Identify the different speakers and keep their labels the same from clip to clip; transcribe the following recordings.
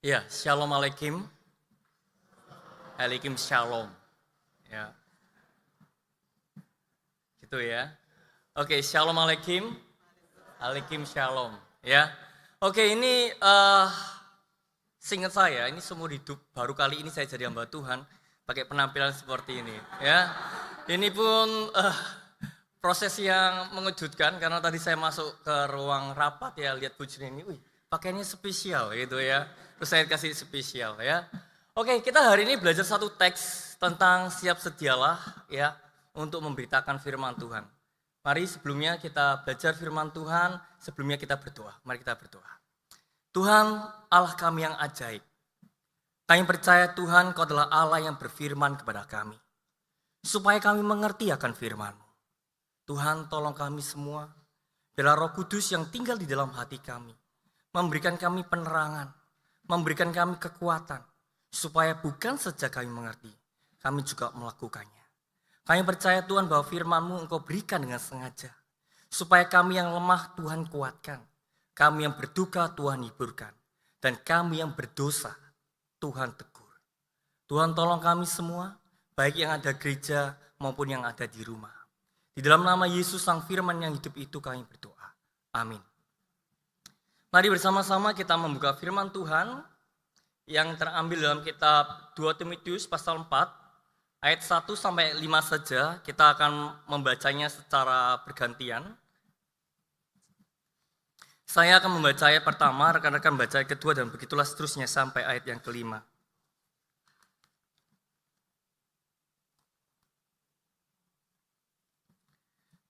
Speaker 1: Ya, Shalom Alaikum. Alaikum Shalom. Ya. Gitu ya. Oke, Shalom Alaikum. Alaikum Shalom. Ya. Oke, ini seingat saya, ini seumur hidup baru kali ini saya jadi hamba Tuhan pakai penampilan seperti ini, ya. Ini pun proses yang mengejutkan karena tadi saya masuk ke ruang rapat ya, lihat Bu Juni ini, wih, pakaiannya spesial gitu ya. Terus saya kasih spesial ya. Oke, kita hari ini belajar satu teks tentang siap sedialah ya untuk memberitakan firman Tuhan. Mari sebelumnya kita belajar firman Tuhan, sebelumnya kita berdoa. Mari kita berdoa. Tuhan Allah kami yang ajaib. Kami percaya Tuhan Kau adalah Allah yang berfirman kepada kami. Supaya kami mengerti akan firman-Mu. Tuhan tolong kami semua. Biarlah Roh Kudus yang tinggal di dalam hati kami. Memberikan kami penerangan. Memberikan kami kekuatan. Supaya bukan saja kami mengerti. Kami juga melakukannya. Kami percaya Tuhan bahwa firman-Mu Engkau berikan dengan sengaja. Supaya kami yang lemah Tuhan kuatkan. Kami yang berduka Tuhan hiburkan. Dan kami yang berdosa Tuhan tegur. Tuhan tolong kami semua. Baik yang ada gereja maupun yang ada di rumah. Di dalam nama Yesus Sang Firman yang hidup itu kami berdoa. Amin. Mari bersama-sama kita membuka firman Tuhan yang terambil dalam kitab 2 Timotius pasal 4 ayat 1 sampai 5 saja. Kita akan membacanya secara bergantian. Saya akan membaca ayat pertama, rekan-rekan baca ayat kedua dan begitulah seterusnya sampai ayat yang kelima.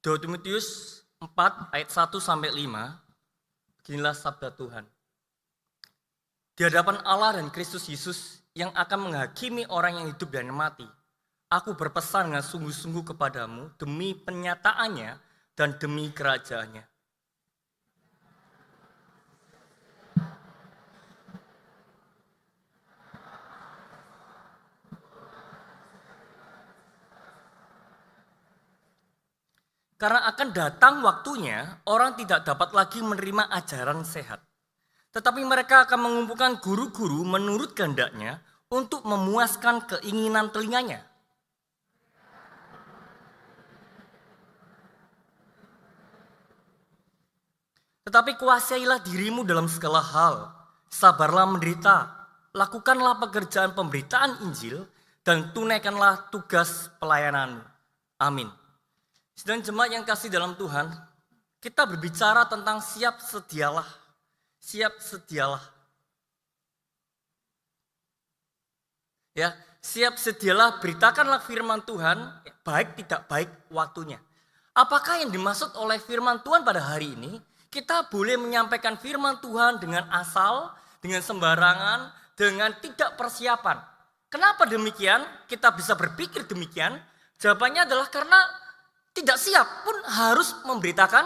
Speaker 1: Timotius 4 ayat 1 sampai 5. Beginilah sabda Tuhan. Di hadapan Allah dan Kristus Yesus yang akan menghakimi orang yang hidup dan yang mati, aku berpesan dengan sungguh-sungguh kepadamu demi penyataannya dan demi kerajaannya. Karena akan datang waktunya orang tidak dapat lagi menerima ajaran sehat. Tetapi mereka akan mengumpulkan guru-guru menurut kehendaknya untuk memuaskan keinginan telinganya. Tetapi kuasailah dirimu dalam segala hal. Sabarlah menderita. Lakukanlah pekerjaan pemberitaan Injil dan tunaikanlah tugas pelayananmu. Amin. Sedang jemaat yang kasih dalam Tuhan, kita berbicara tentang siap sedialah. Siap sedialah. Ya, siap sedialah, beritakanlah firman Tuhan, baik tidak baik waktunya. Apakah yang dimaksud oleh firman Tuhan pada hari ini? Kita boleh menyampaikan firman Tuhan dengan asal, dengan sembarangan, dengan tidak persiapan. Kenapa demikian? Kita bisa berpikir demikian. Jawabannya adalah karena tidak siap pun harus memberitakan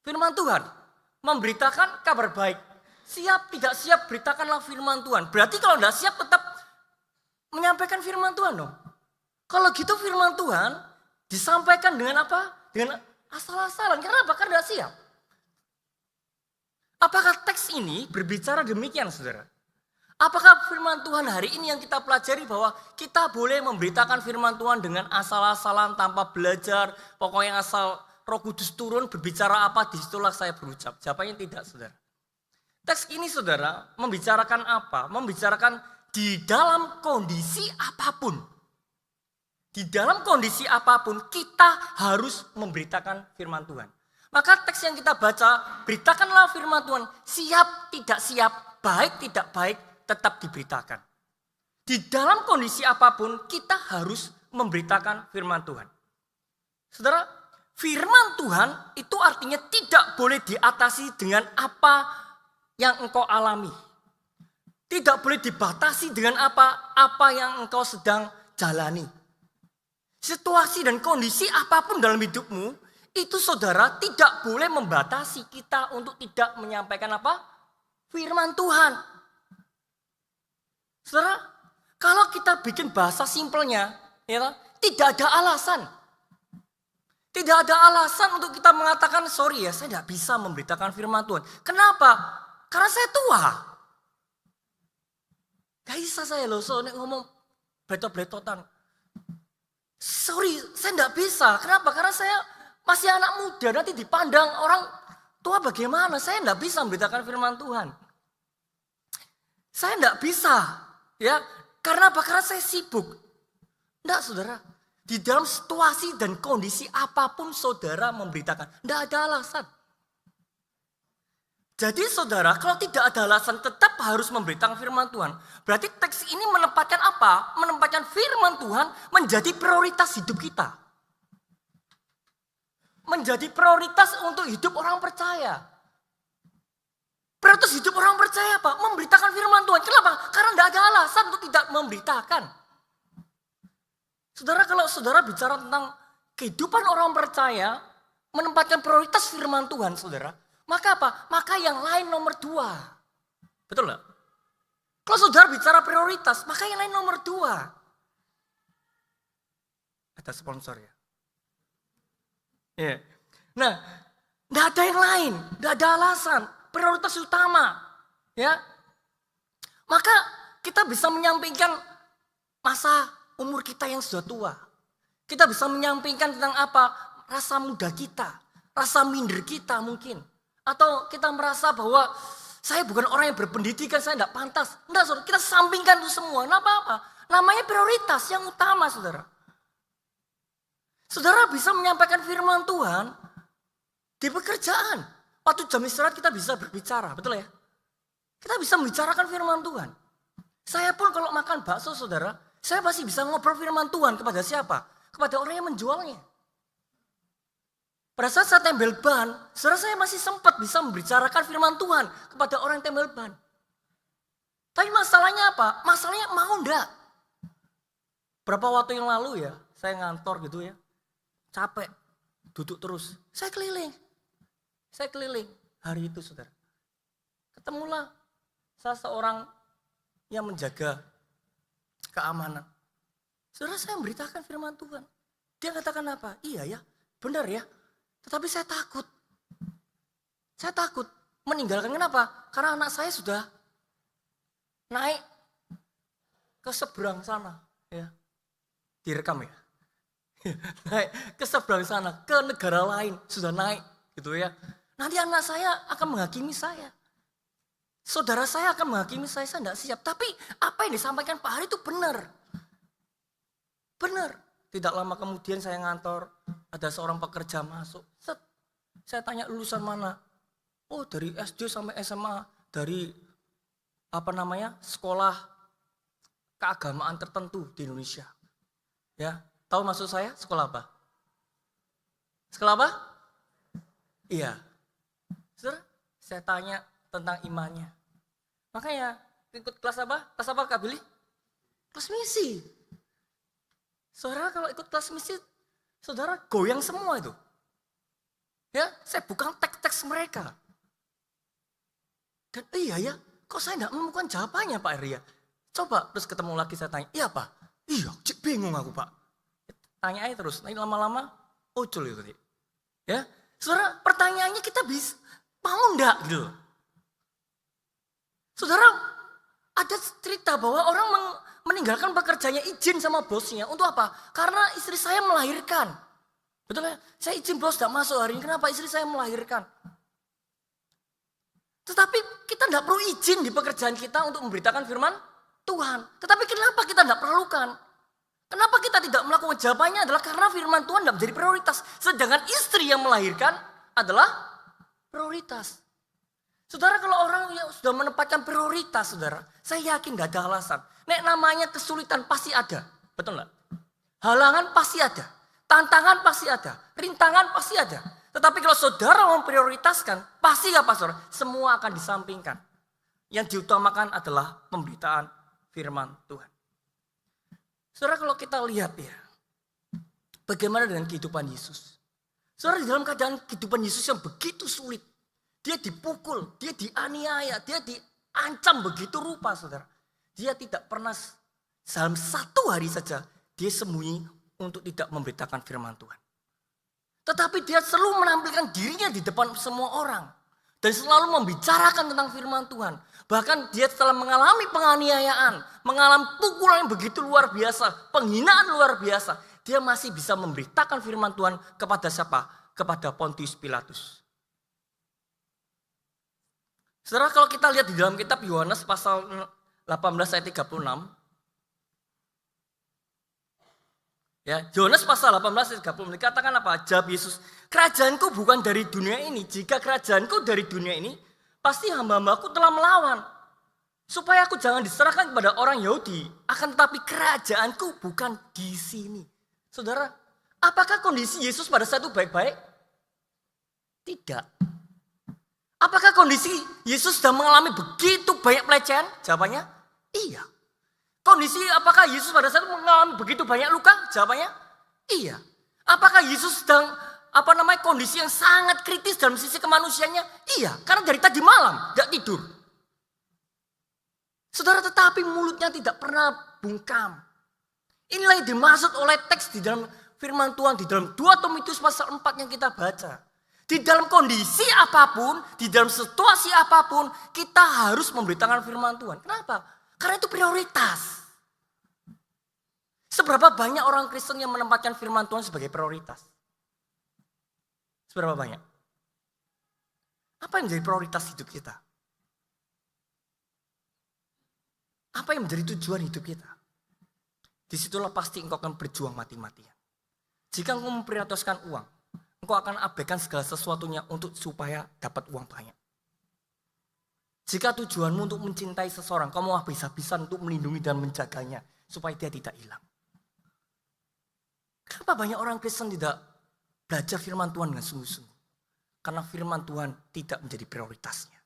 Speaker 1: firman Tuhan. Memberitakan kabar baik. Siap tidak siap beritakanlah firman Tuhan. Berarti kalau tidak siap tetap menyampaikan firman Tuhan dong. Kalau gitu firman Tuhan disampaikan dengan apa? Dengan asal-asalan. Kenapa? Karena tidak siap. Apakah teks ini berbicara demikian saudara? Apakah firman Tuhan hari ini yang kita pelajari bahwa kita boleh memberitakan firman Tuhan dengan asal-asalan tanpa belajar, pokoknya asal Roh Kudus turun berbicara apa, disitulah saya berucap. Jawabannya tidak, saudara. Teks ini saudara membicarakan apa? Membicarakan di dalam kondisi apapun. Di dalam kondisi apapun kita harus memberitakan firman Tuhan. Maka teks yang kita baca, beritakanlah firman Tuhan, siap tidak siap, baik tidak baik, tetap diberitakan. Di dalam kondisi apapun kita harus memberitakan firman Tuhan. Saudara, firman Tuhan itu artinya tidak boleh diatasi dengan apa yang engkau alami. Tidak boleh dibatasi dengan apa yang engkau sedang jalani. Situasi dan kondisi apapun dalam hidupmu, itu saudara tidak boleh membatasi kita untuk tidak menyampaikan apa? Firman Tuhan. Saudara, kalau kita bikin bahasa simpelnya, ya, tidak ada alasan. Tidak ada alasan untuk kita mengatakan, sorry ya, saya tidak bisa memberitakan firman Tuhan. Kenapa? Karena saya tua. Gak bisa saya loh, soalnya ngomong bletot-bletotan. Sorry, saya enggak bisa. Kenapa? Karena saya masih anak muda, nanti dipandang orang tua bagaimana. Saya enggak bisa memberitakan firman Tuhan. Saya enggak bisa. Ya, karena apa? Karena saya sibuk. Enggak, saudara. Di dalam situasi dan kondisi apapun saudara memberitakan. Enggak ada alasan. Jadi saudara, kalau tidak ada alasan tetap harus memberitakan firman Tuhan. Berarti teks ini menempatkan apa? Menempatkan firman Tuhan menjadi prioritas hidup kita. Menjadi prioritas untuk hidup orang percaya. Prioritas hidup orang percaya apa? Memberitakan firman Tuhan. Kenapa? Karena tidak ada alasan untuk tidak memberitakan. Saudara, kalau saudara bicara tentang kehidupan orang percaya, menempatkan prioritas firman Tuhan, saudara. Maka apa? Maka yang lain nomor 2. Betul nggak? Kalau saudara bicara prioritas, maka yang lain nomor 2. Ada sponsor ya? Yeah. Nah, tidak ada yang lain, tidak ada alasan. Prioritas utama, ya. Maka kita bisa menyampingkan masa umur kita yang sudah tua. Kita bisa menyampingkan tentang apa? Rasa muda kita, rasa minder kita mungkin. Atau kita merasa bahwa saya bukan orang yang berpendidikan, saya tidak pantas. Enggak, saudara, kita sampingkan itu semua. Kenapa apa? Namanya prioritas yang utama, saudara. Saudara bisa menyampaikan firman Tuhan di pekerjaan. Waktu jam istirahat kita bisa berbicara, betul ya? Kita bisa membicarakan firman Tuhan. Saya pun kalau makan bakso, saudara, saya pasti bisa ngobrol firman Tuhan kepada siapa? Kepada orang yang menjualnya. Pada saat saya tempel ban, saudara, saya masih sempat bisa membicarakan firman Tuhan kepada orang yang tempel ban. Tapi masalahnya apa? Masalahnya mau enggak? Berapa waktu yang lalu ya, saya ngantor gitu ya. Capek, duduk terus. Saya keliling hari itu, saudara. Ketemulah salah seorang yang menjaga keamanan. Saudara, saya memberitakan firman Tuhan. Dia katakan apa? Iya ya, benar ya. Tetapi saya takut. Saya takut meninggalkan. Kenapa? Karena anak saya sudah naik ke seberang sana. Ya. Direkam ya. Naik ke seberang sana, ke negara lain. Sudah naik gitu ya. Nanti anak saya akan menghakimi saya. Saudara saya akan menghakimi saya tidak siap. Tapi apa yang disampaikan Pak Hari itu benar. Benar. Tidak lama kemudian saya ngantor, ada seorang pekerja masuk. Set. Saya tanya lulusan mana? Oh, dari SD sampai SMA, dari sekolah keagamaan tertentu di Indonesia. Ya, tahu maksud saya? Sekolah apa? Sekolah apa? Iya. Saudara, saya tanya tentang imannya. Makanya ikut kelas apa? Kelas apa Kak Billy? Kelas misi. Saudara kalau ikut kelas misi, saudara goyang semua itu. Ya, saya bukan teks-teks mereka. Dan iya ya, kok saya tidak menemukan jawabannya Pak Ria? Coba terus ketemu lagi saya tanya, iya Pak? Iya, bingung aku Pak. Tanya aja terus, nanti lama-lama ucul itu. Ya, saudara pertanyaannya kita bisa, mau enggak gitu. Saudara, ada cerita bahwa orang meninggalkan pekerjaannya, izin sama bosnya. Untuk apa? Karena istri saya melahirkan. Betul ya? Saya izin bos tidak masuk hari ini. Kenapa? Istri saya melahirkan. Tetapi kita tidak perlu izin di pekerjaan kita untuk memberitakan firman Tuhan. Tetapi kenapa kita tidak perlukan? Kenapa kita tidak melakukan? Jawabannya adalah karena firman Tuhan tidak menjadi prioritas. Sedangkan istri yang melahirkan adalah prioritas. Saudara, kalau orang yang sudah menempatkan prioritas, saudara, saya yakin gak ada alasan. Nek namanya kesulitan pasti ada, betul nggak? Halangan pasti ada, tantangan pasti ada, rintangan pasti ada. Tetapi kalau saudara memprioritaskan, pasti apa saudara? Semua akan disampingkan. Yang diutamakan adalah pemberitaan firman Tuhan. Saudara, kalau kita lihat ya, bagaimana dengan kehidupan Yesus? Saudara, di dalam keadaan kehidupan Yesus yang begitu sulit, dia dipukul, dia dianiaya, dia diancam begitu rupa, saudara. Dia tidak pernah dalam satu hari saja dia sembunyi untuk tidak memberitakan firman Tuhan. Tetapi dia selalu menampilkan dirinya di depan semua orang. dan selalu membicarakan tentang firman Tuhan. Bahkan dia setelah mengalami penganiayaan, mengalami pukulan yang begitu luar biasa, penghinaan luar biasa, dia masih bisa memberitakan firman Tuhan kepada siapa? Kepada Pontius Pilatus. Saudara, kalau kita lihat di dalam kitab Yohanes pasal 18 ayat 36. Ya, Yohanes pasal 18 ayat 36 dikatakan apa? Jawab Yesus, kerajaanku bukan dari dunia ini. Jika kerajaanku dari dunia ini, pasti hamba-hambaku telah melawan. Supaya aku jangan diserahkan kepada orang Yahudi. Akan tetapi kerajaanku bukan di sini. Saudara, apakah kondisi Yesus pada saat itu baik-baik? Tidak. Apakah kondisi Yesus sudah mengalami begitu banyak pelecehan? Jawabannya, iya. Kondisi apakah Yesus pada saat itu mengalami begitu banyak luka? Jawabannya, iya. Apakah Yesus sedang kondisi yang sangat kritis dalam sisi kemanusiaannya? Iya, karena dari tadi malam tidak tidur. Saudara, tetapi mulutnya tidak pernah bungkam. Inilah yang dimaksud oleh teks di dalam firman Tuhan, di dalam 2 Timotius pasal 4 yang kita baca. Di dalam kondisi apapun, di dalam situasi apapun, kita harus memberitakan firman Tuhan. Kenapa? Karena itu prioritas. Seberapa banyak orang Kristen yang menempatkan firman Tuhan sebagai prioritas? Seberapa banyak? Apa yang menjadi prioritas hidup kita? Apa yang menjadi tujuan hidup kita? Disitulah pasti engkau akan berjuang mati-matian. Jika engkau memprioritaskan uang, engkau akan abaikan segala sesuatunya untuk supaya dapat uang banyak. Jika tujuanmu untuk mencintai seseorang, kamu habis-habisan untuk melindungi dan menjaganya supaya dia tidak hilang. Kenapa banyak orang Kristen tidak belajar firman Tuhan dengan sungguh-sungguh? Karena firman Tuhan tidak menjadi prioritasnya.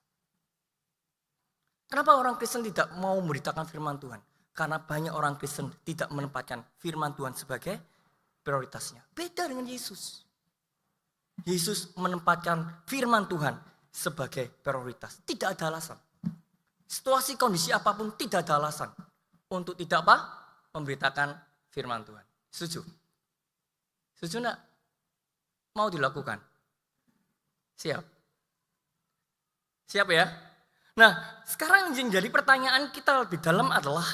Speaker 1: Kenapa orang Kristen tidak mau memberitakan firman Tuhan? Karena banyak orang Kristen tidak menempatkan firman Tuhan sebagai prioritasnya. Beda dengan Yesus. Yesus menempatkan firman Tuhan sebagai prioritas. Tidak ada alasan. Situasi kondisi apapun tidak ada alasan untuk tidak memberitakan firman Tuhan. Setuju? Setuju enggak? Mau dilakukan? Siap? Siap ya? Nah, sekarang yang jadi pertanyaan kita lebih dalam adalah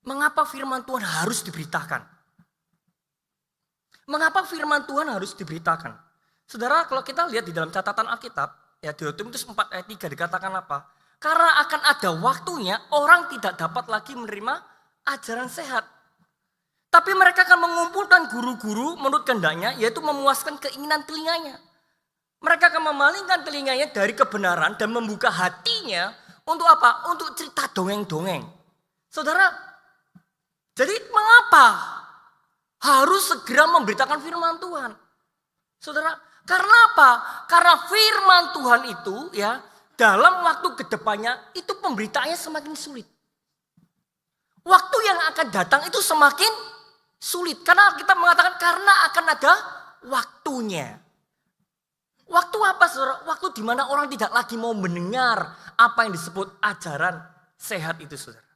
Speaker 1: mengapa firman Tuhan harus diberitakan? Mengapa firman Tuhan harus diberitakan? Saudara, kalau kita lihat di dalam catatan Alkitab, ya di Timotius 4 ayat 3 dikatakan apa? Karena akan ada waktunya orang tidak dapat lagi menerima ajaran sehat. Tapi mereka akan mengumpulkan guru-guru menurut kehendaknya, yaitu memuaskan keinginan telinganya. Mereka akan memalingkan telinganya dari kebenaran dan membuka hatinya untuk apa? Untuk cerita dongeng-dongeng. Saudara, jadi mengapa harus segera memberitakan firman Tuhan? Saudara, karena apa? Karena firman Tuhan itu ya dalam waktu kedepannya itu pemberitaannya semakin sulit. Waktu yang akan datang itu semakin sulit. Karena kita mengatakan karena akan ada waktunya. Waktu apa saudara? Waktu di mana orang tidak lagi mau mendengar apa yang disebut ajaran sehat itu saudara.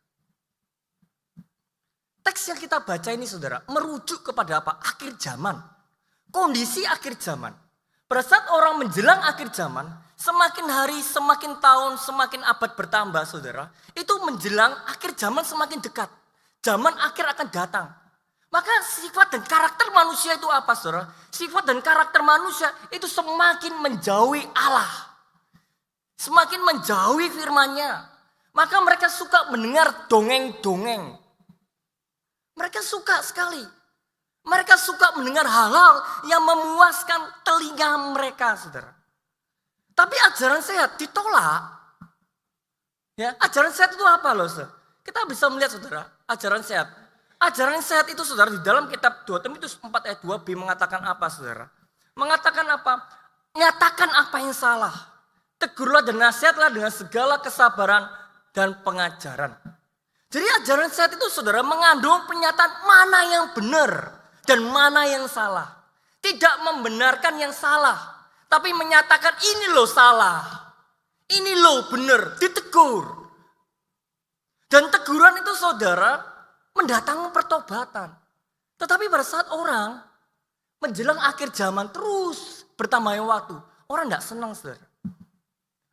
Speaker 1: Teks yang kita baca ini saudara merujuk kepada apa? Akhir zaman. Kondisi akhir zaman. Pada saat orang menjelang akhir zaman, semakin hari, semakin tahun, semakin abad bertambah saudara. Itu menjelang akhir zaman semakin dekat. Zaman akhir akan datang. Maka sifat dan karakter manusia itu apa saudara? Sifat dan karakter manusia itu semakin menjauhi Allah. Semakin menjauhi firman-Nya. Maka mereka suka mendengar dongeng-dongeng. Mereka suka sekali. Mereka suka mendengar hal-hal yang memuaskan telinga mereka saudara. Tapi ajaran sehat ditolak. Ya, ajaran sehat itu apa loh saudara? Kita bisa melihat saudara, ajaran sehat. Ajaran sehat itu saudara di dalam kitab 2 Timotius 4 ayat 2b mengatakan apa saudara? Mengatakan apa? Nyatakan apa yang salah. Tegurlah dan nasihatlah dengan segala kesabaran dan pengajaran. Jadi ajaran sehat itu saudara mengandung pernyataan mana yang benar dan mana yang salah. Tidak membenarkan yang salah. Tapi menyatakan ini loh salah. Ini loh benar. Ditegur. Dan teguran itu saudara mendatangkan pertobatan. Tetapi pada saat orang menjelang akhir zaman terus bertambahnya waktu. Orang tidak senang saudara.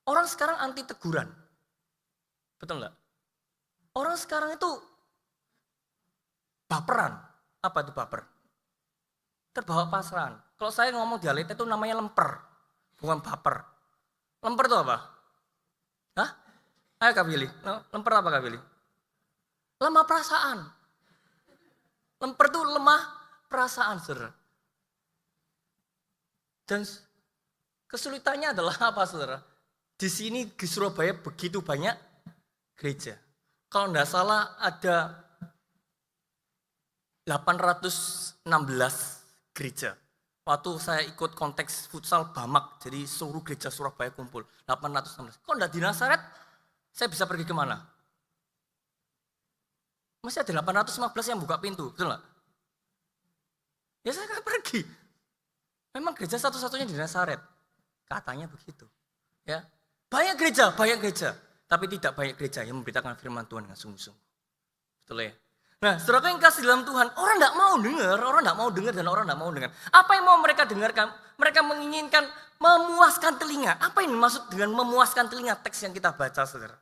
Speaker 1: Orang sekarang anti teguran. Betul nggak? Orang sekarang itu baperan. Apa itu baper? Terbawa pasaran. Kalau saya ngomong dialek itu namanya lemper, bukan baper. Lemper itu apa? Hah? Ayo Kak Billy. Lemper apa Kak Billy? Lemah perasaan. Lemper itu lemah perasaan, saudara. Dan kesulitannya adalah apa, saudara? Di sini di Surabaya begitu banyak gereja. Kalau tidak salah ada 816 gereja. Waktu saya ikut konteks futsal Bamak, jadi seluruh gereja Surabaya kumpul, 816. Kalau tidak di Nazaret, saya bisa pergi kemana? Masih ada 815 yang buka pintu, betul nggak? Ya saya akan pergi. Memang gereja satu-satunya di Nazaret. Katanya begitu. Ya, banyak gereja, tapi tidak banyak gereja yang memberitakan firman Tuhan dengan sungguh-sungguh. Betul ya? Nah, saudara yang kasih dalam Tuhan, orang tidak mau dengar dan orang tidak mau dengar. Apa yang mau mereka dengarkan? Mereka menginginkan memuaskan telinga. Apa yang dimaksud dengan memuaskan telinga teks yang kita baca, saudara?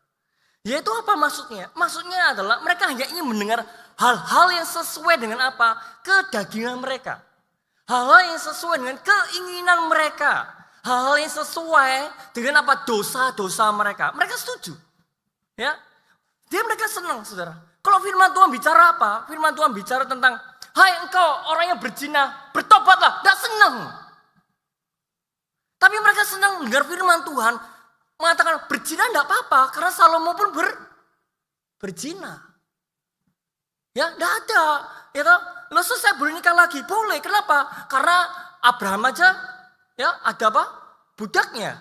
Speaker 1: Yaitu apa maksudnya? Maksudnya adalah mereka hanya ingin mendengar hal-hal yang sesuai dengan apa? Kedagingan mereka. Hal-hal yang sesuai dengan keinginan mereka. Hal-hal yang sesuai dengan apa? Dosa-dosa mereka. Mereka setuju. Ya, mereka senang, saudara. Kalau firman Tuhan bicara apa? Firman Tuhan bicara tentang, hai engkau orang yang berzina, bertobatlah. Tidak senang. Tapi mereka senang dengar firman Tuhan mengatakan berzina tidak apa-apa. Karena Salomo pun berzina. Ya, tidak ada. Ya, lo selesai boleh nikah lagi? Boleh. Kenapa? Karena Abraham aja ya ada apa? Budaknya.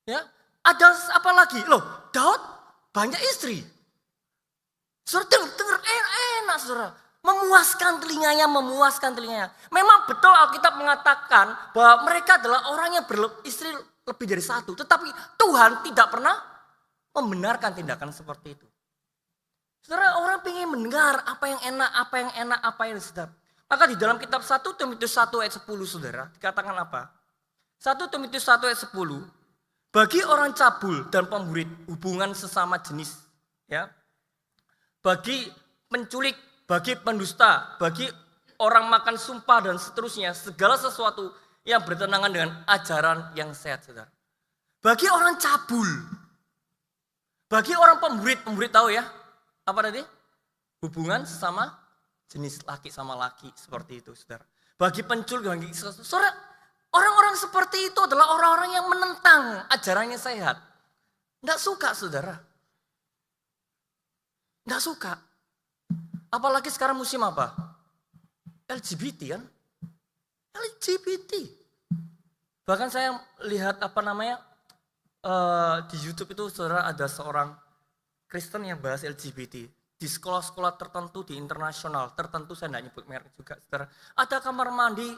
Speaker 1: Ya, ada apa lagi? Loh, Daud banyak istri. Saudara dengar enak saudara. Memuaskan telinganya. Memang betul Alkitab mengatakan bahwa mereka adalah orang yang beristri lebih dari satu. Tetapi Tuhan tidak pernah membenarkan tindakan seperti itu. Saudara, orang ingin mendengar apa yang enak, apa yang sedap. Maka di dalam kitab 1 Timotius 1 ayat 10 saudara, dikatakan apa? 1 Timotius 1 ayat 10, bagi orang cabul dan pemburit hubungan sesama jenis, ya, bagi penculik, bagi pendusta, bagi orang makan sumpah dan seterusnya, segala sesuatu yang bertentangan dengan ajaran yang sehat, saudara. Bagi orang cabul, bagi orang pemburit tahu ya, apa tadi? Hubungan sesama jenis laki sama laki, seperti itu, saudara. Bagi penculik, bagi saudara, orang-orang seperti itu adalah orang-orang yang menentang ajarannya sehat. Tidak suka, saudara. Tidak suka. Apalagi sekarang musim apa? LGBT kan? LGBT. Bahkan saya lihat di YouTube itu saudara ada seorang Kristen yang bahas LGBT. Di sekolah-sekolah tertentu, di internasional tertentu, saya tidak nyebut merek juga, saudara. Ada kamar mandi,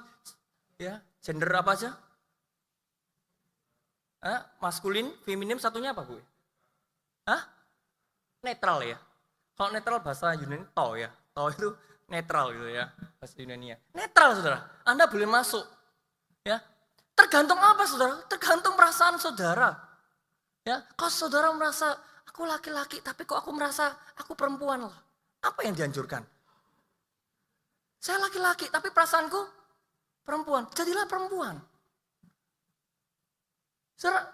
Speaker 1: ya, gender apa aja? Maskulin, feminim, satunya apa gue? Netral ya. Kalau netral bahasa Yunani to ya. To itu netral gitu ya, bahasa Yunani. Netral saudara. Anda boleh masuk. Ya. Tergantung apa saudara? Tergantung perasaan saudara. Ya, kalau saudara merasa aku laki-laki tapi kok aku merasa aku perempuan lah. Apa yang dianjurkan? Saya laki-laki tapi perasaanku perempuan, jadilah perempuan. Saudara,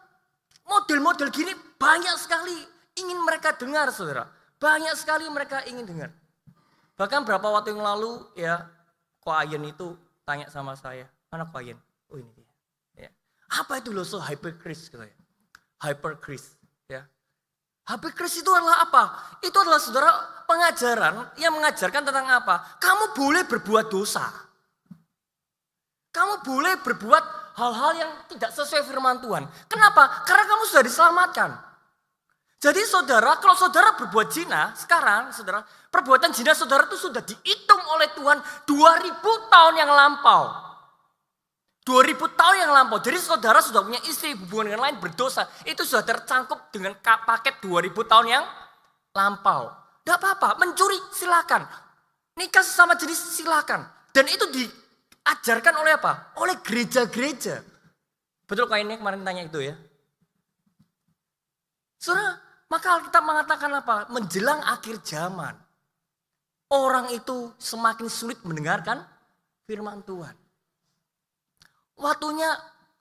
Speaker 1: model-model gini banyak sekali ingin mereka dengar, saudara. Banyak sekali mereka ingin dengar. Bahkan berapa waktu yang lalu, ya, Ko Ayen itu tanya sama saya, mana Ko Ayen? Oh ini dia. Ya. Apa itu loh so hyperchrist? Gitu ya. Hyperchrist. Ya. Hyperchrist itu adalah apa? Itu adalah saudara pengajaran yang mengajarkan tentang apa? Kamu boleh berbuat dosa. Kamu boleh berbuat hal-hal yang tidak sesuai firman Tuhan. Kenapa? Karena kamu sudah diselamatkan. Jadi saudara, kalau saudara berbuat zina, sekarang saudara, perbuatan zina saudara itu sudah dihitung oleh Tuhan 2000 tahun yang lampau. 2000 tahun yang lampau. Jadi saudara sudah punya istri, hubungan dengan lain berdosa. Itu sudah tercangkup dengan paket 2000 tahun yang lampau. Tidak apa-apa, mencuri silakan. Nikah sesama jenis silakan. Dan itu diajarkan oleh apa? Oleh gereja-gereja. Betul kainnya kemarin tanya itu ya. Saudara, maka Alkitab mengatakan apa? Menjelang akhir zaman. Orang itu semakin sulit mendengarkan firman Tuhan. Waktunya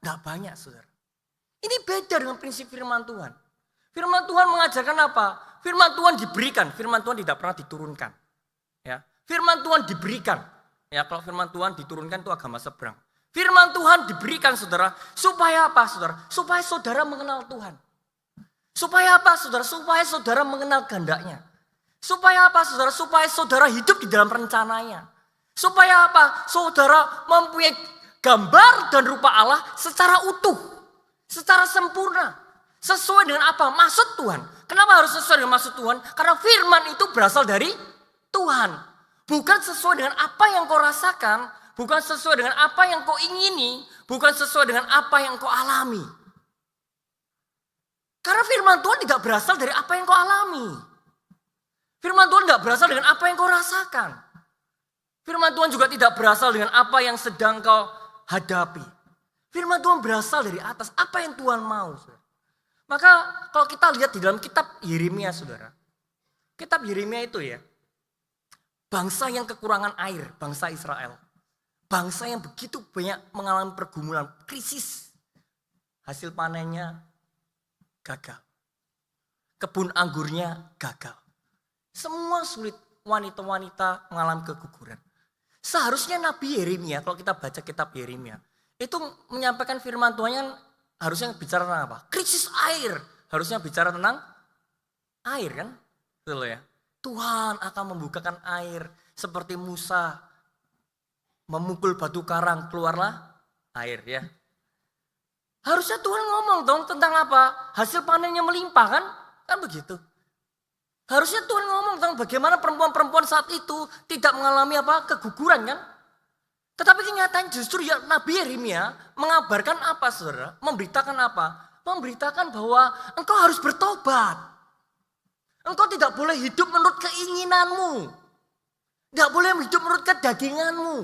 Speaker 1: tidak banyak, saudara. Ini beda dengan prinsip firman Tuhan. Firman Tuhan mengajarkan apa? Firman Tuhan diberikan, firman Tuhan tidak pernah diturunkan. Ya, firman Tuhan diberikan. Ya, kalau firman Tuhan diturunkan itu agama seberang. Firman Tuhan diberikan, saudara, supaya apa, saudara? Supaya saudara mengenal Tuhan. Supaya apa, saudara? Supaya saudara mengenal kehendaknya. Supaya apa, saudara? Supaya saudara hidup di dalam rencananya. Supaya apa? Saudara mempunyai gambar dan rupa Allah secara utuh, secara sempurna. Sesuai dengan apa? Maksud Tuhan. Kenapa harus sesuai dengan maksud Tuhan? Karena firman itu berasal dari Tuhan. Bukan sesuai dengan apa yang kau rasakan, bukan sesuai dengan apa yang kau ingini, bukan sesuai dengan apa yang kau alami. Karena firman Tuhan tidak berasal dari apa yang kau alami. Firman Tuhan tidak berasal dengan apa yang kau rasakan. Firman Tuhan juga tidak berasal dengan apa yang sedang kau hadapi. Firman Tuhan berasal dari atas, apa yang Tuhan mau. Saudara. Maka kalau kita lihat di dalam kitab Yeremia, saudara. Kitab Yeremia itu ya, bangsa yang kekurangan air, bangsa Israel. Bangsa yang begitu banyak mengalami pergumulan, krisis. Hasil panennya gagal. Kebun anggurnya gagal. Semua sulit, wanita-wanita mengalami keguguran. Seharusnya Nabi Yeremia, kalau kita baca kitab Yeremia, itu menyampaikan firman Tuhan yang harusnya bicara tentang apa? Krisis air. Harusnya bicara tentang air kan? Betul ya? Tuhan akan membukakan air seperti Musa memukul batu karang, keluarlah air ya. Harusnya Tuhan ngomong dong tentang apa? Hasil panennya melimpah kan? Kan begitu. Harusnya Tuhan ngomong tentang bagaimana perempuan-perempuan saat itu tidak mengalami apa? Keguguran kan? Tetapi kenyataan justru ya Nabi Yeremia mengabarkan apa, saudara? Memberitakan apa? Memberitakan bahwa engkau harus bertobat. Engkau tidak boleh hidup menurut keinginanmu. Tidak boleh hidup menurut kedaginganmu.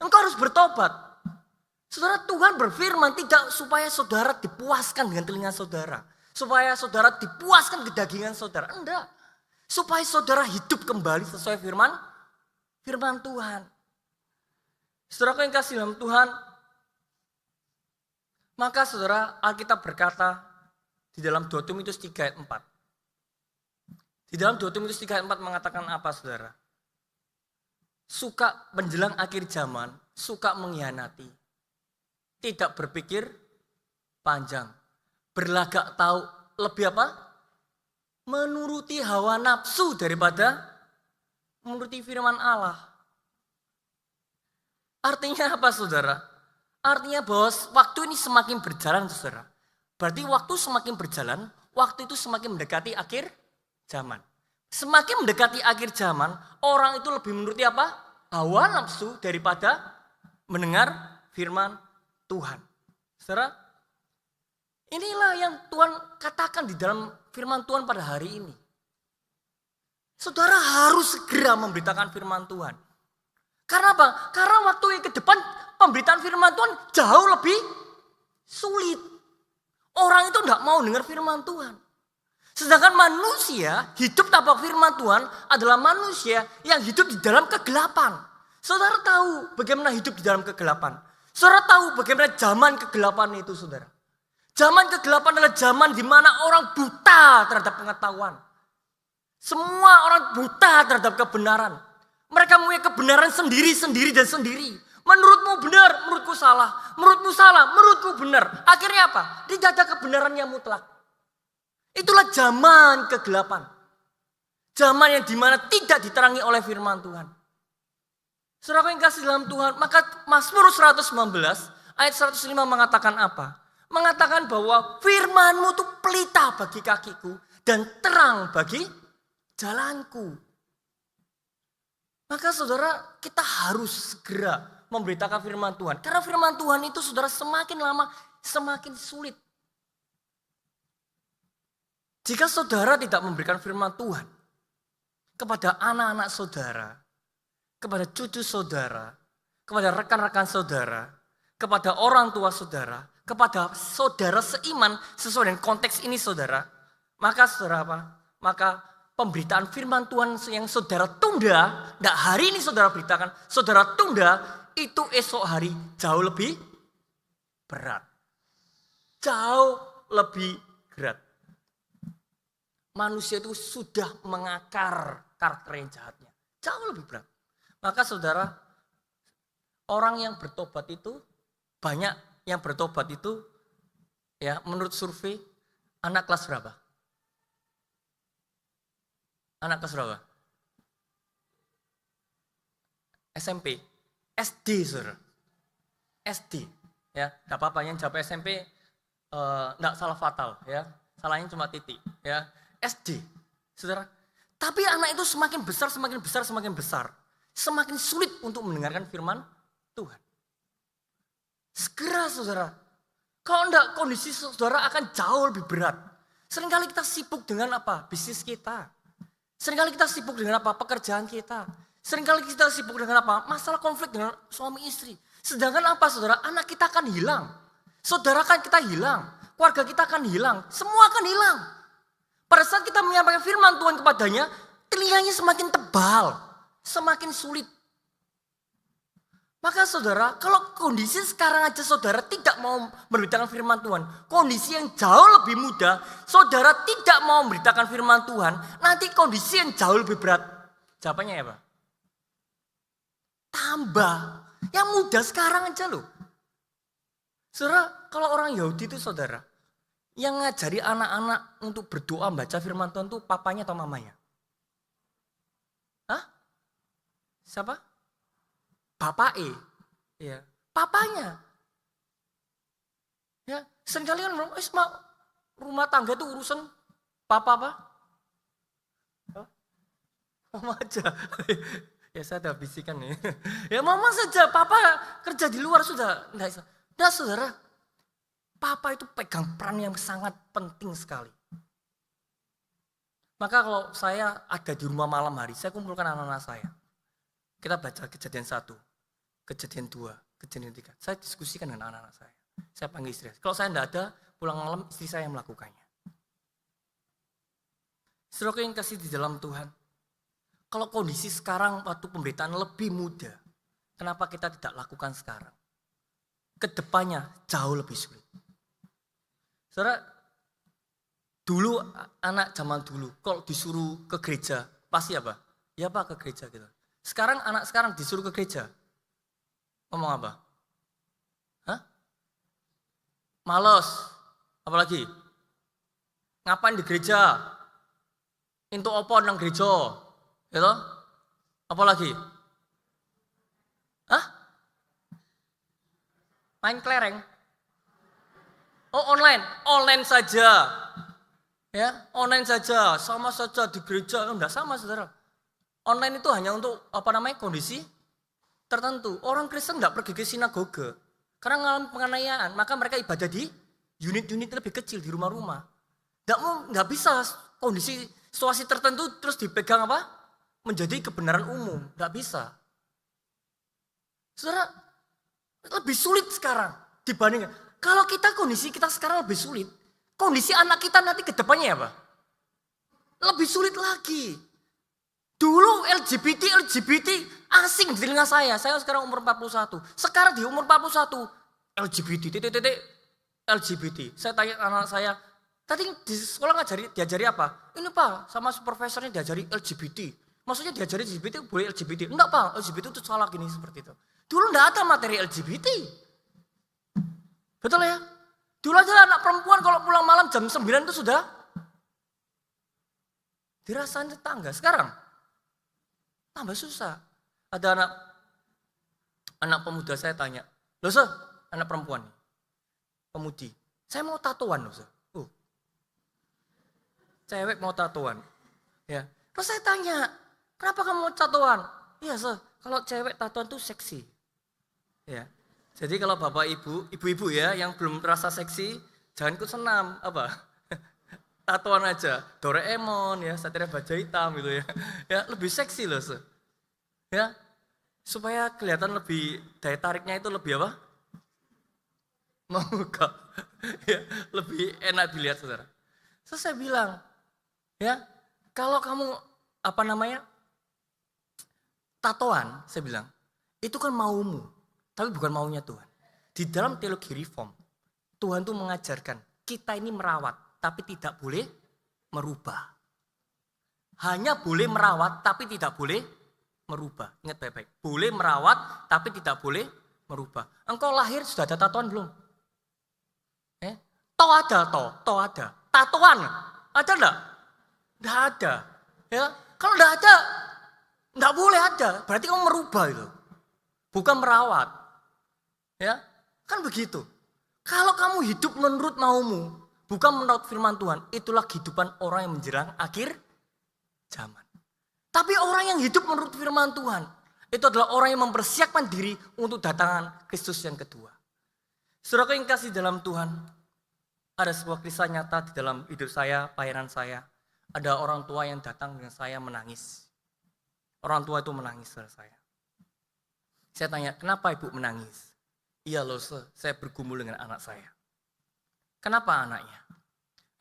Speaker 1: Engkau harus bertobat. Saudara, Tuhan berfirman tidak supaya saudara dipuaskan dengan telinga saudara. Supaya saudara dipuaskan kedagingan saudara. Enggak. Supaya saudara hidup kembali sesuai firman Tuhan. Saudara yang kasih dalam Tuhan, maka saudara Alkitab berkata di dalam 2 Timotius 3 ayat 4. Di dalam 2 Timotius 3 ayat 4 mengatakan apa, saudara? Suka menjelang akhir zaman, suka mengkhianati, tidak berpikir panjang, berlagak tahu, lebih apa? Menuruti hawa nafsu daripada menuruti firman Allah. Artinya apa, saudara? Artinya bahwa waktu ini semakin berjalan, saudara. Berarti waktu semakin berjalan, waktu itu semakin mendekati akhir zaman. Semakin mendekati akhir zaman, orang itu lebih menuruti apa? Hawa nafsu daripada mendengar firman Tuhan. Saudara, inilah yang Tuhan katakan di dalam firman Tuhan pada hari ini. Saudara harus segera memberitakan firman Tuhan. Karena apa? Karena waktu yang ke depan pemberitaan firman Tuhan jauh lebih sulit. Orang itu tidak mau dengar firman Tuhan. Sedangkan manusia hidup tanpa firman Tuhan adalah manusia yang hidup di dalam kegelapan. Saudara tahu bagaimana hidup di dalam kegelapan. Saudara tahu bagaimana zaman kegelapan itu, saudara. Zaman kegelapan adalah zaman di mana orang buta terhadap pengetahuan. Semua orang buta terhadap kebenaran. Mereka mempunyai kebenaran sendiri dan sendiri. Menurutmu benar, menurutku salah. Menurutmu salah, menurutku benar. Akhirnya apa? Tidak ada kebenaran yang mutlak. Itulah zaman kegelapan. Zaman yang dimana tidak diterangi oleh firman Tuhan. Saudara yang kasih dalam Tuhan, maka Mazmur 119 ayat 105 mengatakan apa? Mengatakan bahwa firman-Mu itu pelita bagi kakiku dan terang bagi jalanku. Maka saudara, kita harus segera memberitakan firman Tuhan. Karena firman Tuhan itu saudara semakin lama semakin sulit. Jika saudara tidak memberikan firman Tuhan kepada anak-anak saudara, kepada cucu saudara, kepada rekan-rekan saudara, kepada orang tua saudara, kepada saudara seiman sesuai dengan konteks ini saudara, maka saudara apa? Maka pemberitaan firman Tuhan yang saudara tunda, enggak hari ini saudara beritakan, saudara tunda, itu esok hari jauh lebih berat. Jauh lebih berat. Manusia itu sudah mengakar karakter yang jahatnya. Jauh lebih berat. Maka saudara, orang yang bertobat itu, banyak yang bertobat itu, ya menurut survei, anak kelas berapa? Anak kelas berapa? SMP, SD saudara. SD, ya gak apa-apa yang jawab SMP, enggak salah fatal, ya salahnya cuma titik, ya SD, saudara. Tapi anak itu semakin besar, semakin besar, semakin besar. Semakin sulit untuk mendengarkan firman Tuhan. Segera saudara. Kalau enggak kondisi saudara akan jauh lebih berat. Seringkali kita sibuk dengan apa? Bisnis kita. Seringkali kita sibuk dengan apa? Pekerjaan kita. Seringkali kita sibuk dengan apa? Masalah konflik dengan suami istri. Sedangkan apa saudara? Anak kita akan hilang. Saudara kan kita hilang. Keluarga kita akan hilang. Semua akan hilang. Pada saat kita menyampaikan firman Tuhan kepadanya, telinganya semakin tebal, semakin sulit. Maka saudara, kalau kondisi sekarang aja saudara tidak mau memberitakan firman Tuhan, kondisi yang jauh lebih mudah, saudara tidak mau memberitakan firman Tuhan, nanti kondisi yang jauh lebih berat. Jawabannya apa? Tambah. Yang mudah sekarang aja loh. Saudara, kalau orang Yahudi itu saudara, yang ngajari anak-anak untuk berdoa baca firman Tuhan itu papanya atau mamanya? Hah? Siapa? Bapak ya, papanya. Ya, seringkali kan rumah tangga itu urusan papa apa? Hah? Mama aja. Ya saya udah bisikan nih. Ya mama saja, papa kerja di luar sudah. Nah saudara, papa itu pegang peran yang sangat penting sekali. Maka kalau saya ada di rumah malam hari, saya kumpulkan anak-anak saya. Kita baca kejadian 1, kejadian 2, kejadian 3. Saya diskusikan dengan anak-anak saya. Saya panggil istri. Kalau saya tidak ada, pulang malam istri saya yang melakukannya. Saudara yang kasih di dalam Tuhan. Kalau kondisi sekarang waktu pemberitaan lebih mudah, kenapa kita tidak lakukan sekarang? Kedepannya jauh lebih sulit. Saudara, dulu anak zaman dulu, kalau disuruh ke gereja, pasti apa? Ya Pak, ke gereja gitu. Sekarang anak sekarang disuruh ke gereja, ngomong apa? Hah? Males, apalagi? Ngapain di gereja? Untuk apa nang gereja? Gitu? Apalagi? Hah? Main kelereng? Oh online saja. Ya, online saja, sama saja di gereja, enggak sama saudara. Online itu hanya untuk kondisi tertentu. Orang Kristen enggak pergi ke sinagoga karena mengalami penganiayaan, maka mereka ibadah di unit-unit lebih kecil di rumah-rumah. Enggak bisa kondisi situasi tertentu terus dipegang apa? Menjadi kebenaran umum, enggak bisa. Saudara, lebih sulit sekarang dibandingkan. Kalau kondisi kita sekarang lebih sulit, kondisi anak kita nanti ke depannya apa? Lebih sulit lagi. Dulu LGBT asing di telinga saya sekarang umur 41. Sekarang di umur 41, LGBT. Saya tanya anak saya, tadi di sekolah diajari apa? Ini Pak, sama profesornya diajari LGBT. Maksudnya diajari LGBT boleh LGBT. Enggak Pak, LGBT itu salah gini seperti itu. Dulu enggak ada materi LGBT. Betul ya? Dulu aja anak perempuan kalau pulang malam jam 9 itu sudah dirasain tetangga. Sekarang tambah susah. Ada anak pemuda saya tanya, loh Sir, anak perempuan, pemudi, saya mau tatoan loh Sir. Cewek mau tatoan. Ya. Terus saya tanya, kenapa kamu mau tatoan? Iya Sir, kalau cewek tatoan tuh seksi. Ya. Jadi kalau bapak ibu-ibu ya yang belum terasa seksi, jangan ikut senam, tatoan aja, Doraemon ya, Satria Baja Hitam gitu ya. Ya, lebih seksi loh, ya. Supaya kelihatan lebih daya tariknya itu lebih apa? Mau kok. Ya, lebih enak dilihat saudara. Terus saya bilang, ya kalau kamu tatoan, saya bilang, itu kan maumu, tapi bukan maunya Tuhan. Di dalam teologi reform, Tuhan tuh mengajarkan kita ini merawat, tapi tidak boleh merubah. Hanya boleh merawat, tapi tidak boleh merubah. Ingat baik-baik, boleh merawat, tapi tidak boleh merubah. Engkau lahir sudah ada tatoan belum? Toh ada. Tatoan, ada enggak? Enggak ada. Ya, kalau enggak ada, enggak boleh ada. Berarti kamu merubah itu. Bukan merawat. Ya, kan begitu. Kalau kamu hidup menurut maumu, bukan menurut firman Tuhan, itulah kehidupan orang yang menjelang akhir zaman. Tapi orang yang hidup menurut firman Tuhan, itu adalah orang yang mempersiapkan diri untuk datangan Kristus yang kedua. Saudara yang kasih dalam Tuhan, ada sebuah kisah nyata di dalam hidup saya, pelayanan saya. Ada orang tua yang datang dengan saya menangis. Orang tua itu menangis saudara saya. Saya tanya, kenapa ibu menangis? Iya loh, saya bergumul dengan anak saya. Kenapa anaknya?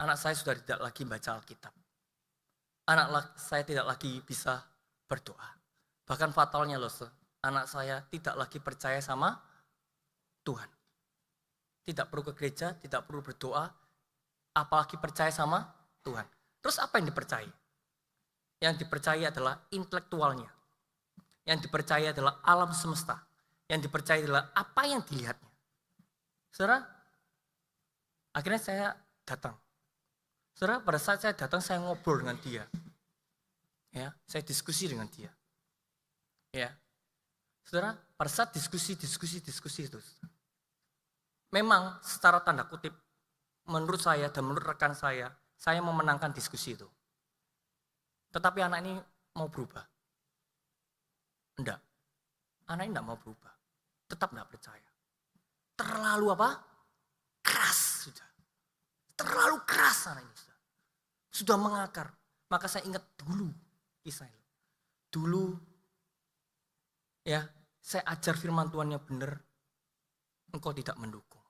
Speaker 1: Anak saya sudah tidak lagi baca Alkitab. Anak saya tidak lagi bisa berdoa. Bahkan fatalnya loh, anak saya tidak lagi percaya sama Tuhan. Tidak perlu ke gereja, tidak perlu berdoa, apalagi percaya sama Tuhan. Terus apa yang dipercaya? Yang dipercaya adalah intelektualnya. Yang dipercaya adalah alam semesta. Yang dipercaya adalah apa yang dilihatnya. Saudara, akhirnya saya datang. Saudara, pada saat saya datang, saya ngobrol dengan dia. Ya, saya diskusi dengan dia. Ya, saudara, pada saat diskusi itu, memang secara tanda kutip, menurut saya dan menurut rekan saya memenangkan diskusi itu. Tetapi anak ini mau berubah. Enggak. Anak ini enggak mau berubah. Tetap enggak percaya. Terlalu keras sudah. Terlalu keras anak ini sudah. Sudah mengakar. Maka saya ingat dulu kisah itu. Dulu ya, saya ajar firman Tuhan yang benar. Engkau tidak mendukung.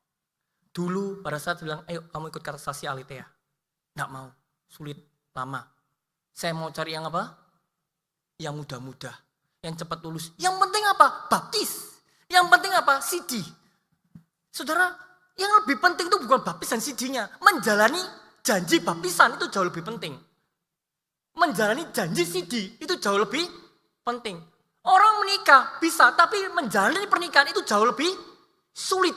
Speaker 1: Dulu pada saat bilang, ayo kamu ikut katekisasi Alitea. Enggak mau, sulit, lama. Saya mau cari yang Yang mudah-mudah, yang cepat lulus. Yang penting apa? Baptis. Yang penting apa? CD. Saudara, yang lebih penting itu bukan baptis dan CD-nya. Menjalani janji baptisan itu jauh lebih penting. Menjalani janji CD itu jauh lebih penting. Orang menikah bisa, tapi menjalani pernikahan itu jauh lebih sulit.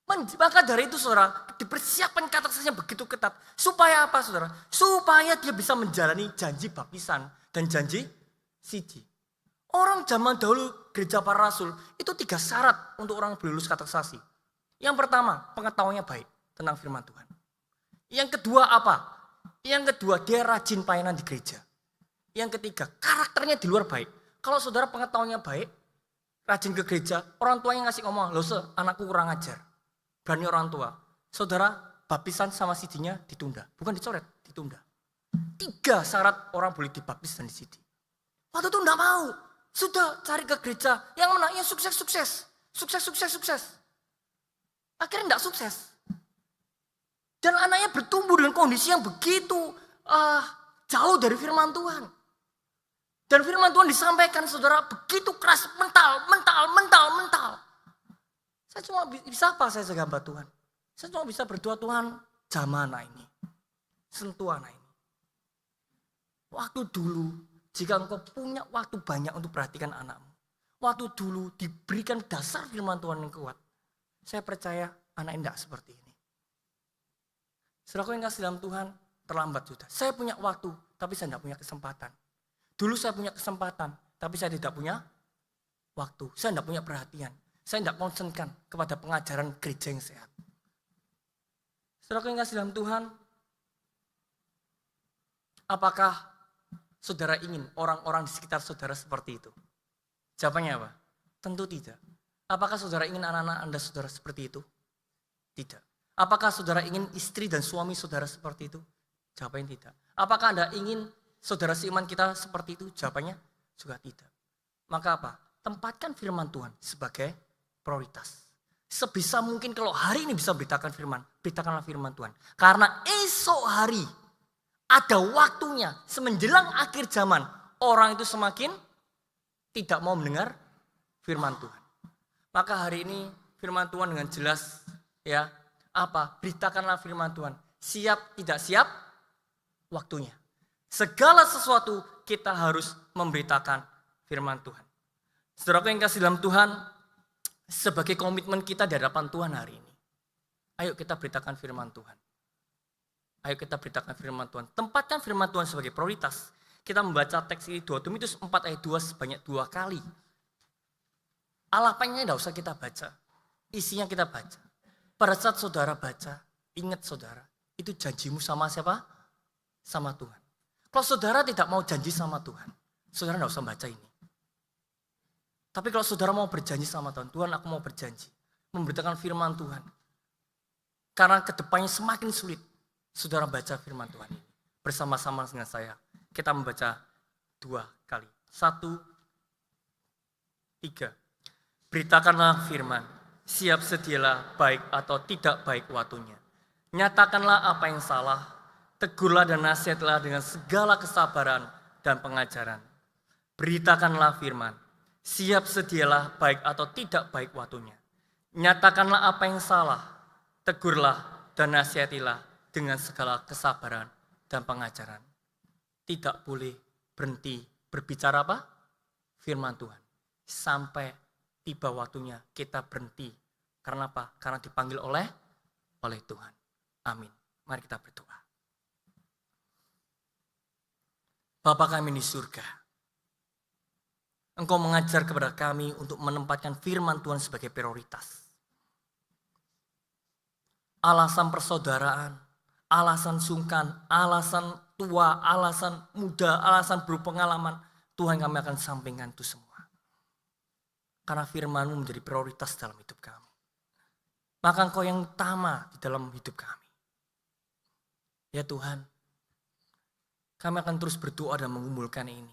Speaker 1: Maka dari itu saudara, dipersiapkan katekisasi yang begitu ketat. Supaya apa saudara? Supaya dia bisa menjalani janji baptisan dan janji CD. Orang zaman dahulu gereja para rasul, itu 3 syarat untuk orang boleh lulus katekisasi. Yang pertama, pengetahuannya baik tentang firman Tuhan. Yang kedua apa? Yang kedua, dia rajin pelayanan di gereja. Yang ketiga, karakternya di luar baik. Kalau saudara pengetahuannya baik, rajin ke gereja, orang tuanya ngasih ngomong, loh anakku kurang ajar. Berani orang tua. Saudara, baptisan sama CD-nya ditunda. Bukan dicoret, ditunda. 3 syarat orang boleh dibaptis dan di CD. Waktu itu enggak mau. Sudah cari ke gereja. Yang mana? Yang sukses. Sukses. Akhirnya enggak sukses. Dan anaknya bertumbuh dengan kondisi yang begitu jauh dari firman Tuhan. Dan firman Tuhan disampaikan saudara begitu keras, mental. Saya cuma bisa apa saya sebagai hamba Tuhan? Saya cuma bisa berdoa, Tuhan jamah anak ini. Sentuh anak ini. Waktu dulu, jika engkau punya waktu banyak untuk perhatikan anakmu. Waktu dulu diberikan dasar firman Tuhan yang kuat. Saya percaya anak ini tidak seperti ini. Saudaraku yang kasih dalam Tuhan, terlambat sudah. Saya punya waktu, tapi saya tidak punya kesempatan. Dulu saya punya kesempatan, tapi saya tidak punya waktu. Saya tidak punya perhatian. Saya tidak konsenkan kepada pengajaran gereja yang sehat. Saudaraku yang kasih dalam Tuhan, apakah saudara ingin orang-orang di sekitar saudara seperti itu? Jawabannya apa? Tentu tidak. Apakah saudara ingin anak-anak Anda saudara seperti itu? Tidak. Apakah saudara ingin istri dan suami saudara seperti itu? Jawabannya tidak. Apakah Anda ingin saudara seiman kita seperti itu? Jawabannya juga tidak. Maka apa? Tempatkan firman Tuhan sebagai prioritas. Sebisa mungkin kalau hari ini bisa beritakan firman, beritakanlah firman Tuhan. Karena esok hari ada waktunya, semenjelang akhir zaman, orang itu semakin tidak mau mendengar firman Tuhan. Maka hari ini firman Tuhan dengan jelas, ya, apa? Beritakanlah firman Tuhan. Siap tidak siap, waktunya. Segala sesuatu kita harus memberitakan firman Tuhan. Saudaraku yang kasih dalam Tuhan, sebagai komitmen kita di hadapan Tuhan hari ini, ayo kita beritakan firman Tuhan. Ayo kita beritakan firman Tuhan. Tempatkan firman Tuhan sebagai prioritas. Kita membaca teks ini 2 Timotius 4 ayat 2 sebanyak 2 kali. Alapannya tidak usah kita baca. Isinya kita baca. Pada saat saudara baca, ingat saudara, itu janjimu sama siapa? Sama Tuhan. Kalau saudara tidak mau janji sama Tuhan, saudara tidak usah baca ini. Tapi kalau saudara mau berjanji sama Tuhan, Tuhan aku mau berjanji. Memberitakan firman Tuhan. Karena kedepannya semakin sulit, saudara baca firman Tuhan ini. Bersama-sama dengan saya, kita membaca 2 kali. 1, 3. Beritakanlah firman, siap sedialah baik atau tidak baik waktunya. Nyatakanlah apa yang salah, tegurlah dan nasihatlah dengan segala kesabaran dan pengajaran. Beritakanlah firman, siap sedialah baik atau tidak baik waktunya. Nyatakanlah apa yang salah, tegurlah dan nasihatilah dengan segala kesabaran dan pengajaran. Tidak boleh berhenti berbicara apa? Firman Tuhan. Sampai tiba waktunya kita berhenti. Karena apa? Karena dipanggil oleh Tuhan. Amin. Mari kita berdoa. Bapa kami di surga, Engkau mengajar kepada kami untuk menempatkan firman Tuhan sebagai prioritas. Alasan persaudaraan, alasan sungkan, alasan tua, alasan muda, alasan berpengalaman, Tuhan kami akan sampingkan itu semua. Karena firman-Mu menjadi prioritas dalam hidup kami. Maka Engkau yang utama di dalam hidup kami. Ya Tuhan, kami akan terus berdoa dan mengumpulkan ini.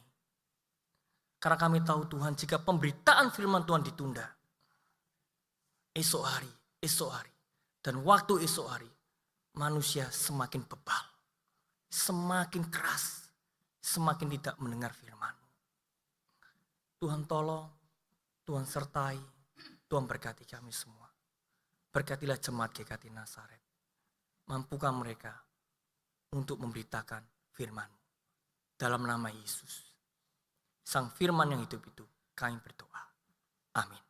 Speaker 1: Karena kami tahu Tuhan, jika pemberitaan firman Tuhan ditunda, esok hari, dan waktu esok hari, manusia semakin bebal, semakin keras, semakin tidak mendengar firman-Mu. Tuhan tolong, Tuhan sertai, Tuhan berkati kami semua. Berkatilah jemaat GKT Nazaret. Mampukan mereka untuk memberitakan firman-Mu. Dalam nama Yesus, Sang Firman yang hidup itu, kami berdoa. Amin.